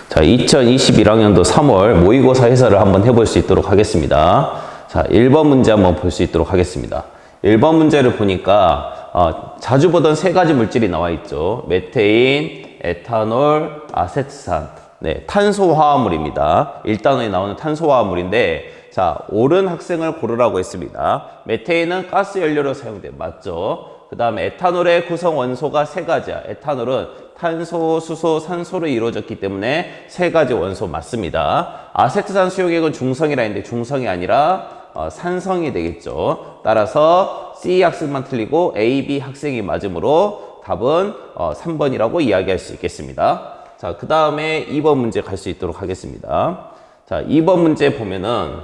자, 2021학년도 3월 모의고사 해설을 한번 해볼 수 있도록 하겠습니다. 자, 1번 문제 한번 볼 수 있도록 하겠습니다. 1번 문제를 보니까 자주 보던 세 가지 물질이 나와 있죠. 메테인, 에탄올, 아세트산. 네, 탄소화합물입니다. 1단원에 나오는 탄소화합물인데, 자, 옳은 학생을 고르라고 했습니다. 메테인은 가스 연료로 사용돼. 맞죠? 그 다음에 에탄올의 구성 원소가 세 가지야. 에탄올은 탄소, 수소, 산소로 이루어졌기 때문에 세 가지 원소 맞습니다. 아세트산 수용액은 중성이라 했는데 중성이 아니라 산성이 되겠죠. 따라서 C 학생만 틀리고 A, B 학생이 맞으므로 답은 3번이라고 이야기할 수 있겠습니다. 자, 그 다음에 2번 문제 갈 수 있도록 하겠습니다. 자, 2번 문제 보면은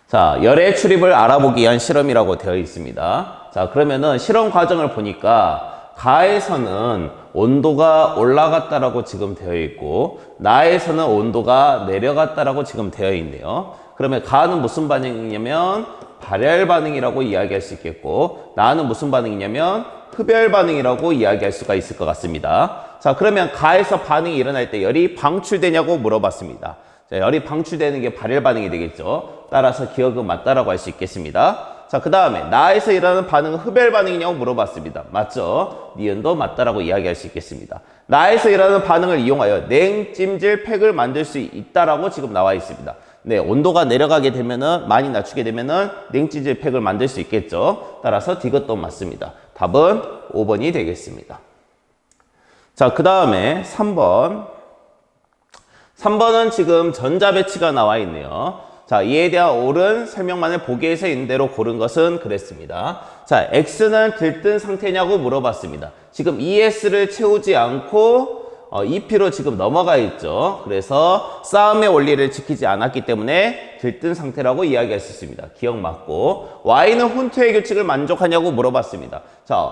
자, 열의 출입을 알아보기 위한 실험이라고 되어 있습니다. 자, 그러면은 실험 과정을 보니까 가에서는 온도가 올라갔다라고 지금 되어 있고 나에서는 온도가 내려갔다라고 지금 되어 있네요. 그러면 가는 무슨 반응이냐면 발열 반응이라고 이야기할 수 있겠고 나는 무슨 반응이냐면 흡열 반응이라고 이야기할 수가 있을 것 같습니다. 자, 그러면 가에서 반응이 일어날 때 열이 방출되냐고 물어봤습니다. 자, 열이 방출되는 게 발열 반응이 되겠죠. 따라서 기억은 맞다라고 할 수 있겠습니다. 자, 그 다음에 나에서 일어나는 반응은 흡열 반응이냐고 물어봤습니다. 맞죠? 니은도 맞다라고 이야기할 수 있겠습니다. 나에서 일어나는 반응을 이용하여 냉찜질 팩을 만들 수 있다라고 지금 나와 있습니다. 네, 온도가 내려가게 되면은 많이 낮추게 되면은 냉찜질 팩을 만들 수 있겠죠. 따라서 D것도 맞습니다. 답은 5번이 되겠습니다. 자, 그 다음에 3번. 3번은 지금 전자배치가 나와 있네요. 자, 이에 대한 옳은 설명만을 보기에서 있는 대로 고른 것은 그랬습니다. 자, X는 들뜬 상태냐고 물어봤습니다. 지금 ES를 채우지 않고 EP로 지금 넘어가 있죠. 그래서 싸움의 원리를 지키지 않았기 때문에 들뜬 상태라고 이야기할 수 있습니다. 기억 맞고 Y는 훈투의 규칙을 만족하냐고 물어봤습니다. 자,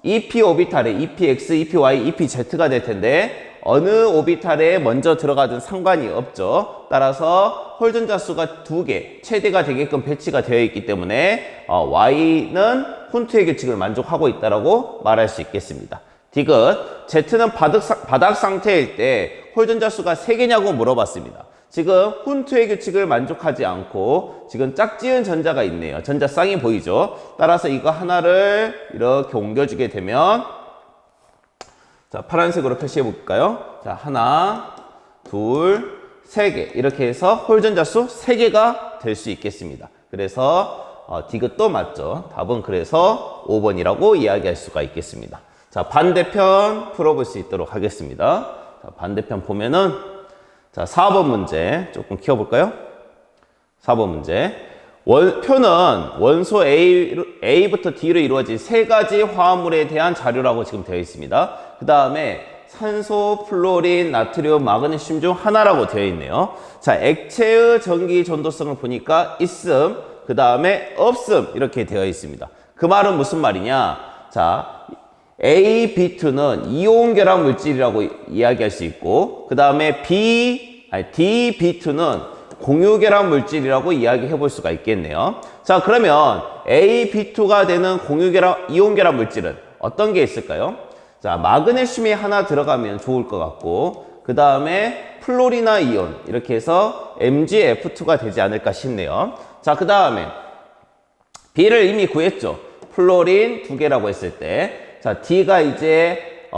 EP 오비탈에 EPX, EPY, EPZ가 될 텐데 어느 오비탈에 먼저 들어가든 상관이 없죠. 따라서 홀전자 수가 2개, 최대가 되게끔 배치가 되어 있기 때문에 Y는 훈투의 규칙을 만족하고 있다고 말할 수 있겠습니다. 디귿, Z는 바닥 상태일 때 홀전자 수가 3개냐고 물어봤습니다. 지금 훈투의 규칙을 만족하지 않고 지금 짝지은 전자가 있네요. 전자 쌍이 보이죠? 따라서 이거 하나를 이렇게 옮겨주게 되면 자, 파란색으로 표시해 볼까요? 자, 하나, 둘, 세 개. 이렇게 해서 홀전자 수 3개가 될 수 있겠습니다. 그래서 디귿도 맞죠. 답은 그래서 5번이라고 이야기할 수가 있겠습니다. 자, 반대편 풀어볼 수 있도록 하겠습니다. 자, 반대편 보면은 자, 4번 문제 조금 키워볼까요? 4번 문제. 표는 원소 A부터 D로 이루어진 세 가지 화합물에 대한 자료라고 지금 되어 있습니다. 그 다음에 산소, 플로린, 나트륨, 마그네슘 중 하나라고 되어 있네요. 자, 액체의 전기 전도성을 보니까 있음, 그 다음에 없음 이렇게 되어 있습니다. 그 말은 무슨 말이냐? 자, A, B2는 이온 결합 물질이라고 이야기할 수 있고 그 다음에 D, B2는 공유 결합 물질이라고 이야기해 볼 수가 있겠네요. 자, 그러면 A, B2가 되는 이온 결합 물질은 어떤 게 있을까요? 자, 마그네슘이 하나 들어가면 좋을 것 같고 그 다음에 플로리나 이온 이렇게 해서 MgF2가 되지 않을까 싶네요. 자, 그 다음에 B를 이미 구했죠. 플로린 2개라고 했을 때 자, D가 이제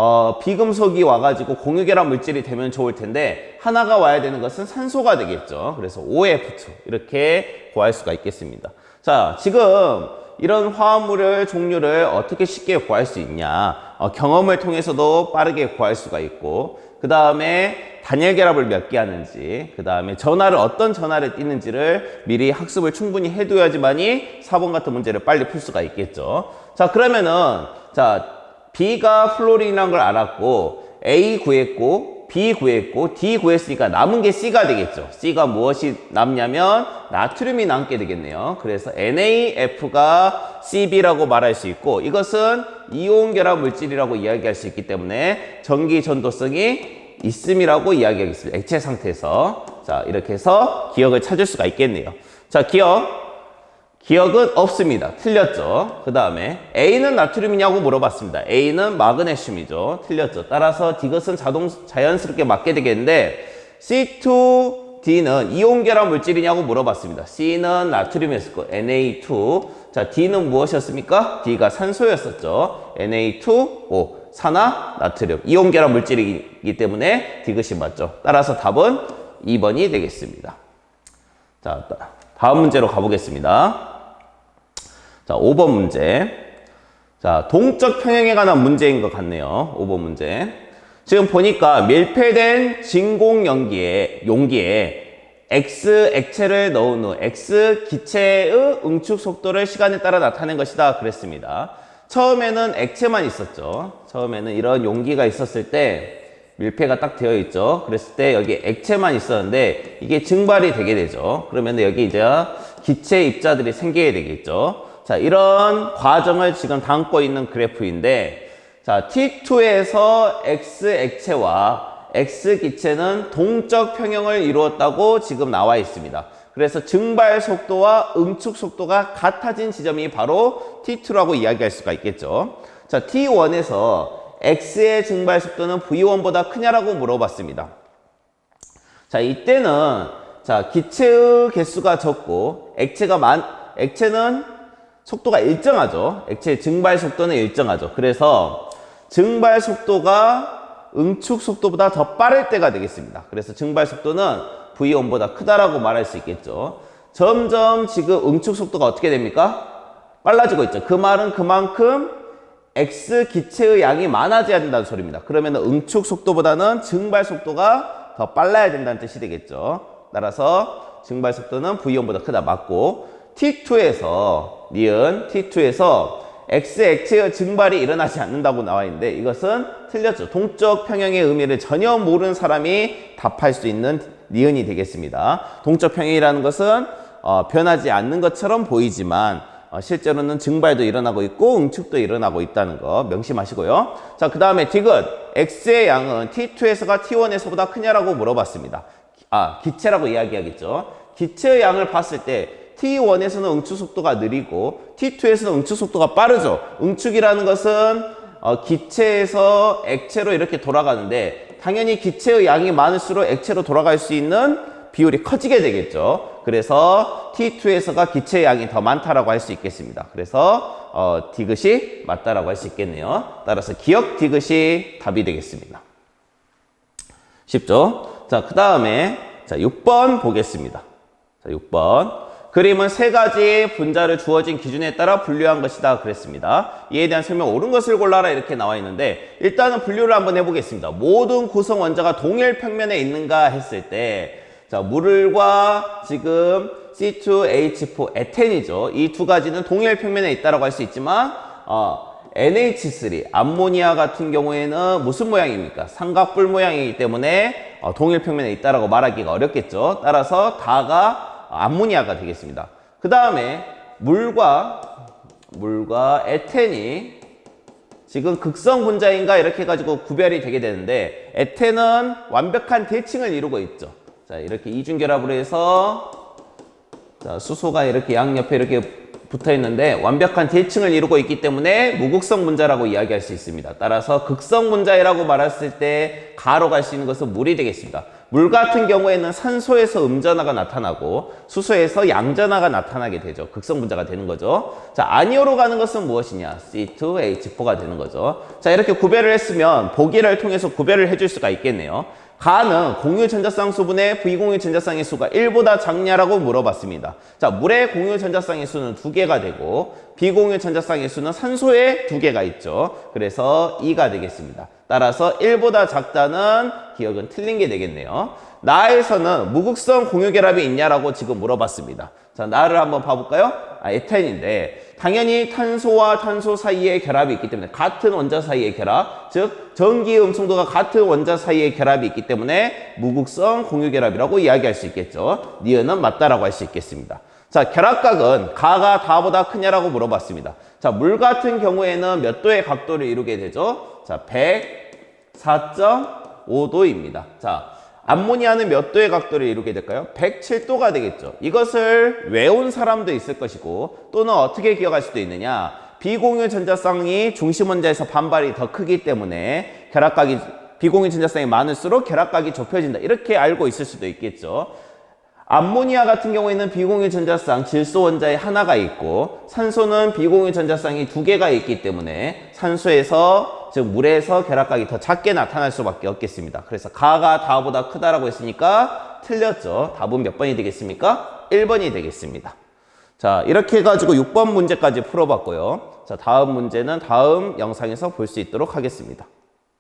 비금속이 와가지고 공유결합 물질이 되면 좋을 텐데 하나가 와야 되는 것은 산소가 되겠죠. 그래서 OF2 이렇게 구할 수가 있겠습니다. 자, 지금 이런 화합물의 종류를 어떻게 쉽게 구할 수 있냐? 경험을 통해서도 빠르게 구할 수가 있고 그 다음에 단일 결합을 몇 개 하는지 그 다음에 어떤 전하를 띄는지를 미리 학습을 충분히 해둬야지만이 4번 같은 문제를 빨리 풀 수가 있겠죠. 자, 그러면은 자, B가 플로린이라는 걸 알았고 A 구했고 B 구했고 D 구했으니까 남은 게 C가 되겠죠. C가 무엇이 남냐면 나트륨이 남게 되겠네요. 그래서 NaF가 CB라고 말할 수 있고 이것은 이온 결합 물질이라고 이야기할 수 있기 때문에 전기 전도성이 있음이라고 이야기하겠습니다. 액체 상태에서. 자, 이렇게 해서 기억을 찾을 수가 있겠네요. 자, 기억. 기억은 없습니다. 틀렸죠. 그 다음에 A는 나트륨이냐고 물어봤습니다. A는 마그네슘이죠. 틀렸죠. 따라서 디귿은 자연스럽게 맞게 되겠는데 C2D는 이온 결합 물질이냐고 물어봤습니다. C는 나트륨이었고 Na2. 자, D는 무엇이었습니까? D가 산소였었죠. Na2O 산화 나트륨 이온 결합 물질이기 때문에 디귿이 맞죠. 따라서 답은 2번이 되겠습니다. 자, 다음 문제로 가보겠습니다. 자, 5번 문제. 자, 동적 평형에 관한 문제인 것 같네요. 5번 문제. 지금 보니까 밀폐된 진공 용기에 X 액체를 넣은 후 X 기체의 응축 속도를 시간에 따라 나타낸 것이다 그랬습니다. 처음에는 액체만 있었죠. 처음에는 이런 용기가 있었을 때 밀폐가 딱 되어 있죠. 그랬을 때 여기 액체만 있었는데 이게 증발이 되게 되죠. 그러면 여기 이제 기체 입자들이 생기게 되겠죠. 자, 이런 과정을 지금 담고 있는 그래프인데, 자, T2에서 X 액체와 X 기체는 동적 평형을 이루었다고 지금 나와 있습니다. 그래서 증발 속도와 응축 속도가 같아진 지점이 바로 T2라고 이야기할 수가 있겠죠. 자, T1에서 X의 증발 속도는 V1보다 크냐라고 물어봤습니다. 자, 이때는 자, 기체의 개수가 적고 액체는 속도가 일정하죠. 액체의 증발 속도는 일정하죠. 그래서 증발 속도가 응축 속도보다 더 빠를 때가 되겠습니다. 그래서 증발 속도는 V1보다 크다라고 말할 수 있겠죠. 점점 지금 응축 속도가 어떻게 됩니까? 빨라지고 있죠. 그 말은 그만큼 X 기체의 양이 많아져야 된다는 소리입니다. 그러면 응축 속도보다는 증발 속도가 더 빨라야 된다는 뜻이 되겠죠. 따라서 증발 속도는 V1보다 크다 맞고, T2에서 X 액체의 증발이 일어나지 않는다고 나와 있는데 이것은 틀렸죠. 동적 평형의 의미를 전혀 모르는 사람이 답할 수 있는 니은이 되겠습니다. 동적 평형이라는 것은 변하지 않는 것처럼 보이지만 실제로는 증발도 일어나고 있고 응축도 일어나고 있다는 거 명심하시고요. 자, 그 다음에 디귿 X의 양은 T2에서가 T1에서보다 크냐라고 물어봤습니다. 기체라고 이야기하겠죠. 기체의 양을 봤을 때 T1에서는 응축 속도가 느리고 T2에서는 응축 속도가 빠르죠. 응축이라는 것은 기체에서 액체로 이렇게 돌아가는데 당연히 기체의 양이 많을수록 액체로 돌아갈 수 있는 비율이 커지게 되겠죠. 그래서 T2에서가 기체의 양이 더 많다라고 할 수 있겠습니다. 그래서 디귿이 맞다라고 할 수 있겠네요. 따라서 기억 디귿이 답이 되겠습니다. 쉽죠? 자, 그 다음에 6번 보겠습니다. 자, 6번. 그림은 세 가지 분자를 주어진 기준에 따라 분류한 것이다 그랬습니다. 이에 대한 설명 옳은 것을 골라라 이렇게 나와 있는데 일단은 분류를 한번 해보겠습니다. 모든 구성 원자가 동일 평면에 있는가 했을 때 자, 물과 지금 C2H4 에텐이죠. 이 두 가지는 동일 평면에 있다고 할 수 있지만 NH3 암모니아 같은 경우에는 무슨 모양입니까? 삼각뿔 모양이기 때문에 동일 평면에 있다고 말하기가 어렵겠죠. 따라서 다가 암모니아가 되겠습니다. 그 다음에 물과 에텐이 지금 극성 분자인가 이렇게 해가지고 구별이 되게 되는데 에텐은 완벽한 대칭을 이루고 있죠. 자, 이렇게 이중결합으로 해서 자, 수소가 이렇게 양옆에 이렇게 붙어 있는데 완벽한 대칭을 이루고 있기 때문에 무극성 분자라고 이야기할 수 있습니다. 따라서 극성 분자라고 말했을 때 가로 갈 수 있는 것은 물이 되겠습니다. 물 같은 경우에는 산소에서 음전화가 나타나고 수소에서 양전화가 나타나게 되죠. 극성 분자가 되는 거죠. 자, 아니오로 가는 것은 무엇이냐? C2H4가 되는 거죠. 자, 이렇게 구별을 했으면 보기를 통해서 구별을 해줄 수가 있겠네요. 가는 공유 전자쌍 수분의 비공유 전자쌍의 수가 1보다 작냐라고 물어봤습니다. 자, 물의 공유 전자쌍의 수는 2개가 되고 비공유 전자쌍의 수는 산소에 2개가 있죠. 그래서 2가 되겠습니다. 따라서 1보다 작다는 기억은 틀린 게 되겠네요. 나에서는 무극성 공유결합이 있냐라고 지금 물어봤습니다. 자, 나를 한번 봐볼까요? 에탄인데 당연히 탄소와 탄소 사이의 결합이 있기 때문에 같은 원자 사이의 결합, 즉 전기의 음성도가 같은 원자 사이의 결합이 있기 때문에 무극성 공유결합이라고 이야기할 수 있겠죠. 니은은 맞다라고 할 수 있겠습니다. 자, 결합각은 가가 다보다 크냐라고 물어봤습니다. 자, 물 같은 경우에는 몇 도의 각도를 이루게 되죠? 자, 104.5도입니다. 자, 암모니아는 몇 도의 각도를 이루게 될까요? 107도가 되겠죠. 이것을 외운 사람도 있을 것이고 또는 어떻게 기억할 수도 있느냐? 비공유 전자쌍이 중심 원자에서 반발이 더 크기 때문에 결합각이 비공유 전자쌍이 많을수록 결합각이 좁혀진다. 이렇게 알고 있을 수도 있겠죠. 암모니아 같은 경우에는 비공유 전자쌍 질소 원자에 하나가 있고 산소는 비공유 전자쌍이 두 개가 있기 때문에 산소에서 즉 물에서 결합각이 더 작게 나타날 수밖에 없겠습니다. 그래서 가가 다보다 크다라고 했으니까 틀렸죠. 답은 몇 번이 되겠습니까? 1번이 되겠습니다. 자, 이렇게 해가지고 6번 문제까지 풀어봤고요. 자, 다음 문제는 다음 영상에서 볼 수 있도록 하겠습니다.